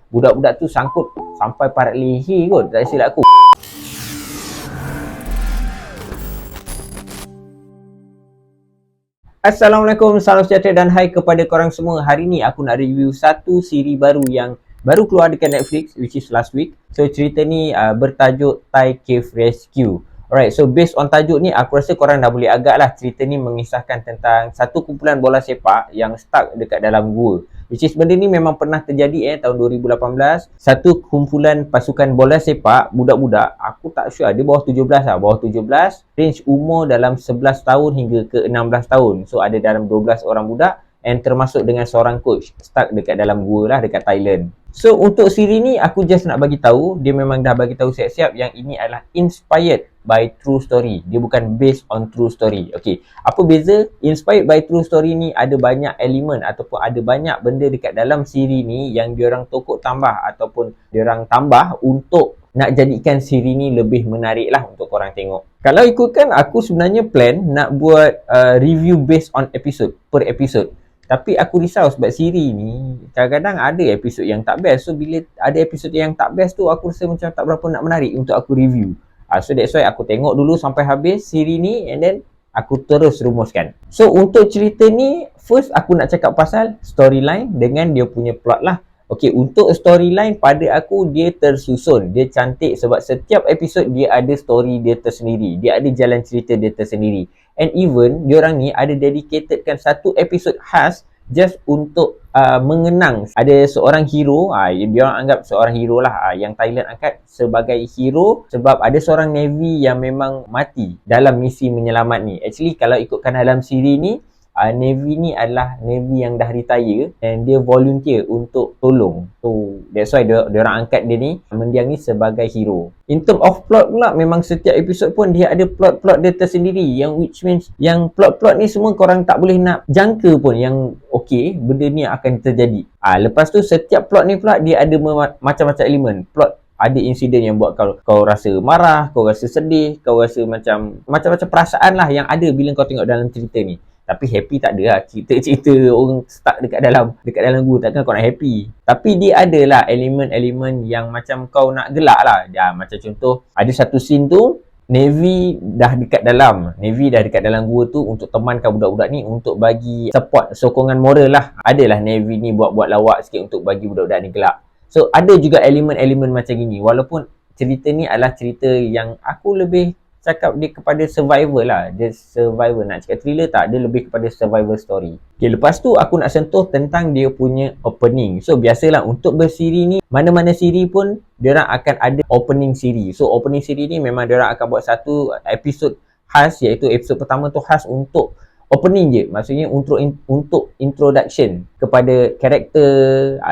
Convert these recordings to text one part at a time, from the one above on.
budak-budak tu sangkut sampai parat leher kot, tak silap aku. Assalamualaikum, salam sejahtera dan hai kepada korang semua. Hari ni aku nak review satu siri baru yang baru keluar dekat Netflix, which is last week. So cerita ni bertajuk Thai Cave Rescue. Alright, so based on tajuk ni, aku rasa korang dah boleh agak lah. Cerita ni mengisahkan tentang satu kumpulan bola sepak yang stuck dekat dalam gua. Which is benda ni memang pernah terjadi tahun 2018. Satu kumpulan pasukan bola sepak, budak-budak, aku tak sure, dia bawah 17 lah. Bawah 17, range umur dalam 11 tahun hingga ke 16 tahun. So ada dalam 12 orang budak and termasuk dengan seorang coach stuck dekat dalam gua lah dekat Thailand. So untuk siri ni aku just nak bagi tahu, dia memang dah bagi tahu siap-siap yang ini adalah inspired by true story. Dia bukan based on true story. Okey, apa beza? Inspired by true story ni ada banyak elemen ataupun ada banyak benda dekat dalam siri ni yang diorang tokok tambah ataupun diorang tambah untuk nak jadikan siri ni lebih menarik lah untuk korang tengok. Kalau ikutkan aku sebenarnya plan nak buat review based on episode, per episode. Tapi aku risau sebab siri ni kadang-kadang ada episod yang tak best. So bila ada episod yang tak best tu, aku rasa macam tak berapa nak menarik untuk aku review. So that's why aku tengok dulu sampai habis siri ni and then aku terus rumuskan. So untuk cerita ni, first aku nak cakap pasal storyline dengan dia punya plot lah. Okay, untuk storyline pada aku dia tersusun, dia cantik sebab setiap episod dia ada story dia tersendiri, dia ada jalan cerita dia tersendiri. And even diorang ni ada dedicatedkan satu episod khas just untuk mengenang ada seorang hero, diorang anggap seorang hero lah, yang Thailand angkat sebagai hero sebab ada seorang Navy yang memang mati dalam misi menyelamat ni. Actually kalau ikutkan dalam siri ni, Navy ni adalah Navy yang dah retire and dia volunteer untuk tolong. So that's why diorang angkat dia ni, mendiang ni sebagai hero. In term of plot pula, memang setiap episod pun dia ada plot-plot dia tersendiri, yang which means yang plot-plot ni semua korang tak boleh nak jangka pun yang okay, benda ni akan terjadi. Lepas tu setiap plot ni pula dia ada macam-macam elemen. Plot ada insiden yang buat kau rasa marah, kau rasa sedih, kau rasa macam-macam perasaan lah yang ada bila kau tengok dalam cerita ni. Tapi happy tak ada lah. Cerita-cerita orang stuck dekat dalam gua, takkan kau nak happy. Tapi dia adalah elemen-elemen yang macam kau nak gelak lah. Macam contoh, ada satu scene tu, Navy dah dekat dalam gua tu untuk temankan budak-budak ni, untuk bagi support, sokongan moral lah. Adalah Navy ni buat lawak sikit untuk bagi budak-budak ni gelak. So ada juga elemen-elemen macam gini. Walaupun cerita ni adalah cerita yang aku lebih cakap dia kepada survival lah. Dia survival, nak cakap thriller tak, dia lebih kepada survival story. Okay, lepas tu aku nak sentuh tentang dia punya opening. So biasalah untuk bersiri ni, mana-mana siri pun diorang akan ada opening siri. So opening siri ni memang diorang akan buat satu episod khas, iaitu episod pertama tu khas untuk opening je. Maksudnya untuk introduction kepada karakter,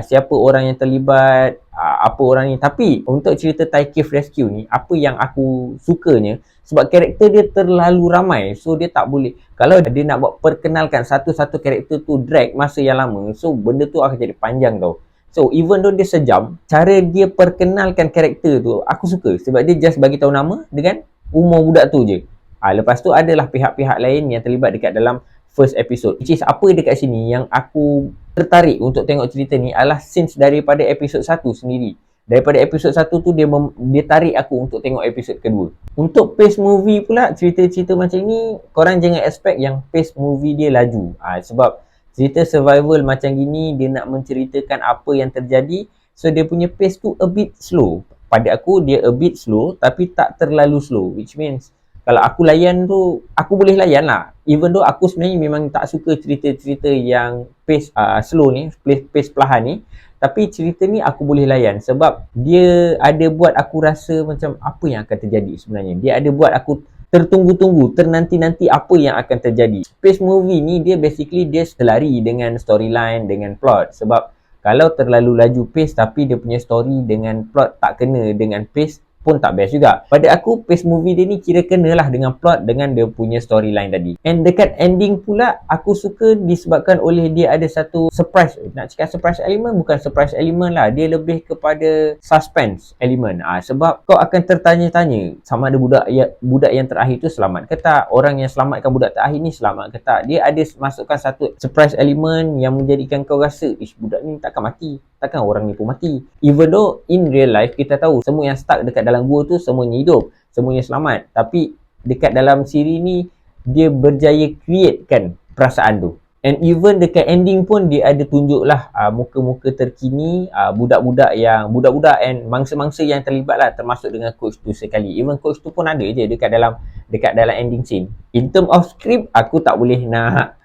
siapa orang yang terlibat, apa orang ni. Tapi untuk cerita Thai Cave Rescue ni, apa yang aku sukanya, sebab karakter dia terlalu ramai, so dia tak boleh, kalau dia nak buat perkenalkan satu-satu karakter tu drag masa yang lama, so benda tu akan jadi panjang tau. So even though dia sejam, cara dia perkenalkan karakter tu aku suka sebab dia just bagi tahu nama dengan umur budak tu je. Lepas tu adalah pihak-pihak lain yang terlibat dekat dalam first episode. Which is apa dekat sini yang aku tertarik untuk tengok cerita ni adalah scenes daripada episod 1 sendiri. Daripada episod 1 tu dia tarik aku untuk tengok episod kedua. Untuk pace movie pula, cerita-cerita macam ni korang jangan expect yang pace movie dia laju. Sebab cerita survival macam gini, dia nak menceritakan apa yang terjadi, so dia punya pace tu a bit slow. Pada aku dia a bit slow tapi tak terlalu slow, which means kalau aku layan tu, aku boleh layan lah. Even though aku sebenarnya memang tak suka cerita-cerita yang pace slow ni, pace perlahan ni. Tapi cerita ni aku boleh layan sebab dia ada buat aku rasa macam apa yang akan terjadi sebenarnya. Dia ada buat aku tertunggu-tunggu, ternanti-nanti apa yang akan terjadi. Pace movie ni dia basically dia selari dengan storyline, dengan plot. Sebab kalau terlalu laju pace tapi dia punya story dengan plot tak kena dengan pace, pun tak best juga. Pada aku, pace movie dia ni kira kenalah dengan plot, dengan dia punya storyline tadi. And dekat ending pula, aku suka disebabkan oleh dia ada satu surprise. Nak cakap surprise element, bukan surprise element lah. Dia lebih kepada suspense element. Sebab kau akan tertanya-tanya sama ada budak yang terakhir tu selamat ke tak, orang yang selamatkan budak terakhir ni selamat ke tak. Dia ada masukkan satu surprise element yang menjadikan kau rasa, budak ni takkan mati. takkan orang ni pun mati. Even though in real life kita tahu semua yang stuck dekat dalam gua tu semuanya hidup, semuanya selamat. Tapi dekat dalam siri ni dia berjaya createkan perasaan tu. And even dekat ending pun dia ada tunjuk lah muka-muka terkini, budak-budak and mangsa-mangsa yang terlibat lah, termasuk dengan coach tu sekali. Even coach tu pun ada je dekat dalam ending scene. In term of script, aku tak boleh nak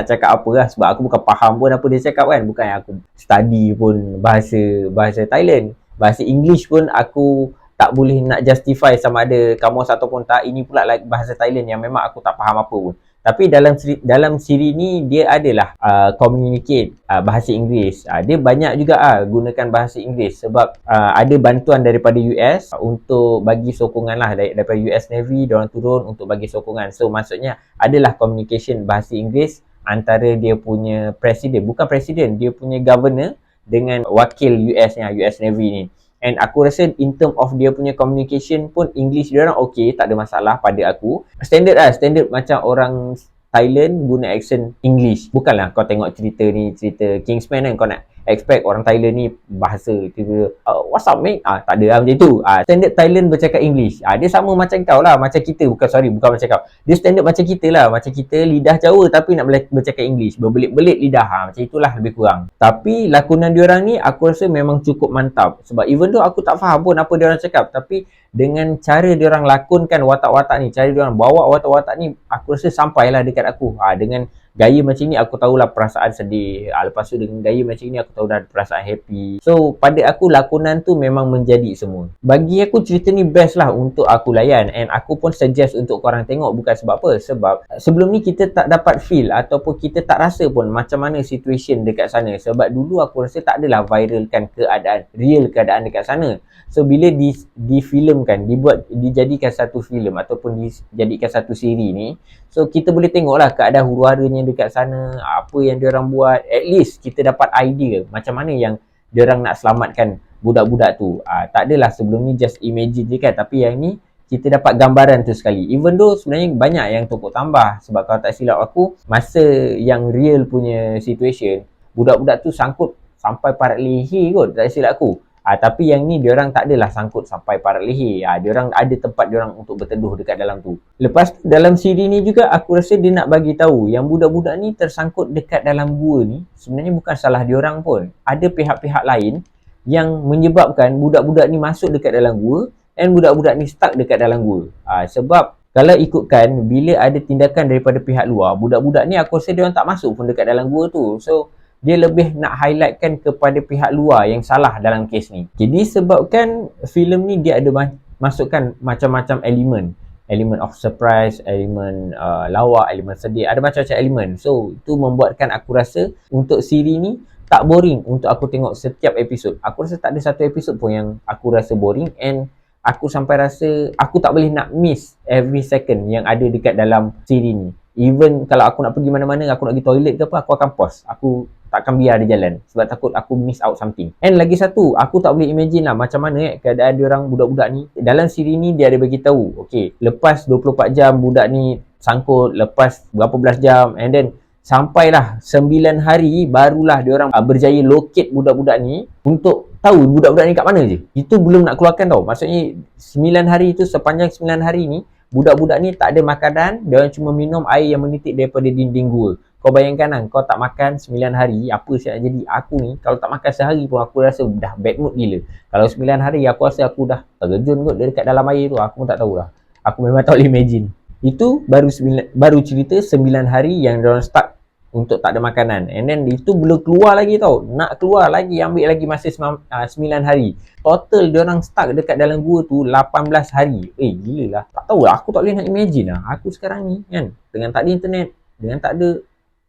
cakap apa lah, sebab aku bukan faham pun apa dia cakap kan. Bukan aku study pun bahasa Thailand. Bahasa English pun aku tak boleh nak justify sama ada kamus ataupun tak. Ini pula like bahasa Thailand yang memang aku tak faham apa pun. Tapi dalam siri ni dia adalah communicate bahasa Inggeris. Dia banyak juga gunakan bahasa Inggeris sebab ada bantuan daripada US untuk bagi sokongan lah, daripada US Navy, diorang turun untuk bagi sokongan. So maksudnya adalah communication bahasa Inggeris antara dia punya presiden, bukan presiden, dia punya governor dengan wakil US Navy ni. And aku rasa in term of dia punya communication pun English dia orang okay, tak ada masalah pada aku. Standard macam orang Thailand guna accent English. Bukanlah kau tengok cerita Kingsman kan, kau nak expect orang Thailand ni bahasa tiba what's up mate? Tak ada lah macam tu. Standard Thailand bercakap English. Dia sama macam kau lah, macam kita. Bukan macam kau. Dia standard macam kita lah. Macam kita lidah Jawa tapi nak bercakap English. Berbelit-belit lidah. Macam itulah lebih kurang. Tapi lakonan diorang ni aku rasa memang cukup mantap. Sebab even though aku tak faham pun apa diorang cakap, tapi dengan cara diorang lakonkan watak-watak ni, cara diorang bawa watak-watak ni, aku rasa sampailah dekat aku. Dengan gaya macam ni aku tahulah perasaan sedih. Lepas tu dengan gaya macam ni aku tahu dah perasaan happy. So pada aku lakonan tu memang menjadi semua. Bagi aku cerita ni best lah untuk aku layan. And aku pun suggest untuk korang tengok. Bukan sebab apa, sebab sebelum ni kita tak dapat feel ataupun kita tak rasa pun macam mana situation dekat sana. Sebab dulu aku rasa tak adalah viralkan real keadaan dekat sana. So bila difilmkan, dijadikan satu filem ataupun dijadikan satu siri ni, so kita boleh tengoklah keadaan huru-haranya dekat sana, apa yang diorang buat. At least kita dapat idea macam mana yang diorang nak selamatkan budak-budak tu. Tak adalah sebelum ni just imagine je kan, tapi yang ni kita dapat gambaran tu sekali. Even though sebenarnya banyak yang tokok tambah, sebab kalau tak silap aku, masa yang real punya situation, budak-budak tu sangkut sampai parat leher kot, tak silap aku. Tapi yang ni diorang tak adalah sangkut sampai parat leher. Diorang ada tempat diorang untuk berteduh dekat dalam tu. Lepas tu dalam siri ni juga aku rasa dia nak bagi tahu yang budak-budak ni tersangkut dekat dalam gua ni sebenarnya bukan salah diorang pun. Ada pihak-pihak lain yang menyebabkan budak-budak ni masuk dekat dalam gua dan budak-budak ni stuck dekat dalam gua. Sebab kalau ikutkan bila ada tindakan daripada pihak luar, budak-budak ni aku rasa diorang tak masuk pun dekat dalam gua tu. So dia lebih nak highlightkan kepada pihak luar yang salah dalam kes ni. Jadi sebabkan filem ni dia ada masukkan macam-macam elemen of surprise, elemen lawak, elemen sedih, ada macam-macam elemen. So itu membuatkan aku rasa untuk siri ni tak boring untuk aku tengok setiap episod. Aku rasa tak ada satu episod pun yang aku rasa boring, and aku sampai rasa aku tak boleh nak miss every second yang ada dekat dalam siri ni. Even kalau aku nak pergi mana-mana, aku nak pergi toilet ke apa, aku akan pause. Aku takkan biar dia jalan sebab takut aku miss out something. And lagi satu, aku tak boleh imagine lah macam mana keadaan diorang budak-budak ni. Dalam siri ni dia ada bagi tahu, okay, lepas 24 jam budak ni sangkut, lepas berapa belas jam, and then sampailah 9 hari barulah diorang berjaya locate budak-budak ni untuk tahu budak-budak ni kat mana je. Itu belum nak keluarkan tau. Maksudnya 9 hari tu, sepanjang 9 hari ni budak-budak ni tak ada makanan, diorang cuma minum air yang menitik daripada dinding gua. Kau bayangkan kan, kau tak makan 9 hari, apa siap jadi. Aku ni kalau tak makan sehari pun aku rasa dah bad mood gila. Kalau 9 hari aku rasa aku dah terjun kot dekat dalam air tu. Aku pun tak tahulah. Aku memang tak boleh imagine. Itu baru cerita 9 hari yang diorang stuck untuk tak ada makanan. And then itu belum keluar lagi tau. Nak keluar lagi, ambil lagi masa 9 hari. Total diorang stuck dekat dalam gua tu 18 hari. Gila lah. Tak tahulah, aku tak boleh nak imagine lah. Aku sekarang ni kan, dengan tak ada internet, dengan tak ada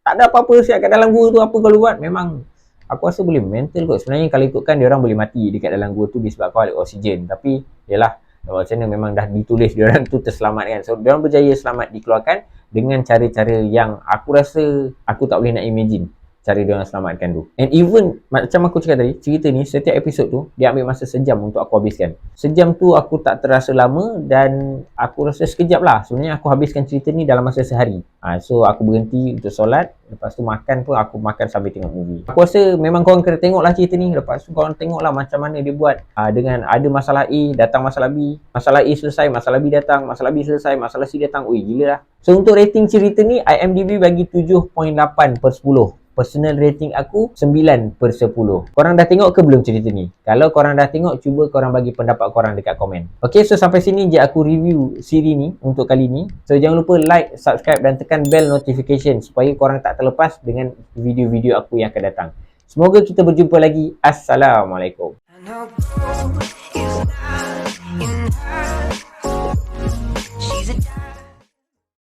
apa-apa siap kat dalam gua tu, apa kalau buat, memang aku rasa boleh mental kot. Sebenarnya kalau ikutkan diorang boleh mati dekat dalam gua tu disebabkan oleh oksigen. Tapi yalah, macam mana memang dah ditulis diorang tu terselamatkan. So diorang berjaya selamat dikeluarkan dengan cara-cara yang aku rasa aku tak boleh nak imagine. cara dia orang selamatkan tu. And even macam aku cakap tadi, cerita ni setiap episod tu dia ambil masa sejam untuk aku habiskan. Sejam tu aku tak terasa lama dan aku rasa sekejap lah. Sebenarnya aku habiskan cerita ni dalam masa sehari. So aku berhenti untuk solat, lepas tu makan pun aku makan sambil tengok movie. Aku rasa memang korang kena tengok lah cerita ni. Lepas tu korang tengok lah macam mana dia buat. Dengan ada masalah A, datang masalah B. Masalah A selesai, masalah B datang. Masalah B selesai, masalah C datang. Ui, gila lah. So untuk rating cerita ni, IMDb bagi 7.8/10. Personal rating aku 9/10. Korang dah tengok ke belum cerita ni? Kalau korang dah tengok, cuba korang bagi pendapat korang dekat komen. Okay, so sampai sini je aku review siri ni untuk kali ni. So jangan lupa like, subscribe dan tekan bell notification supaya korang tak terlepas dengan video-video aku yang akan datang. Semoga kita berjumpa lagi. Assalamualaikum.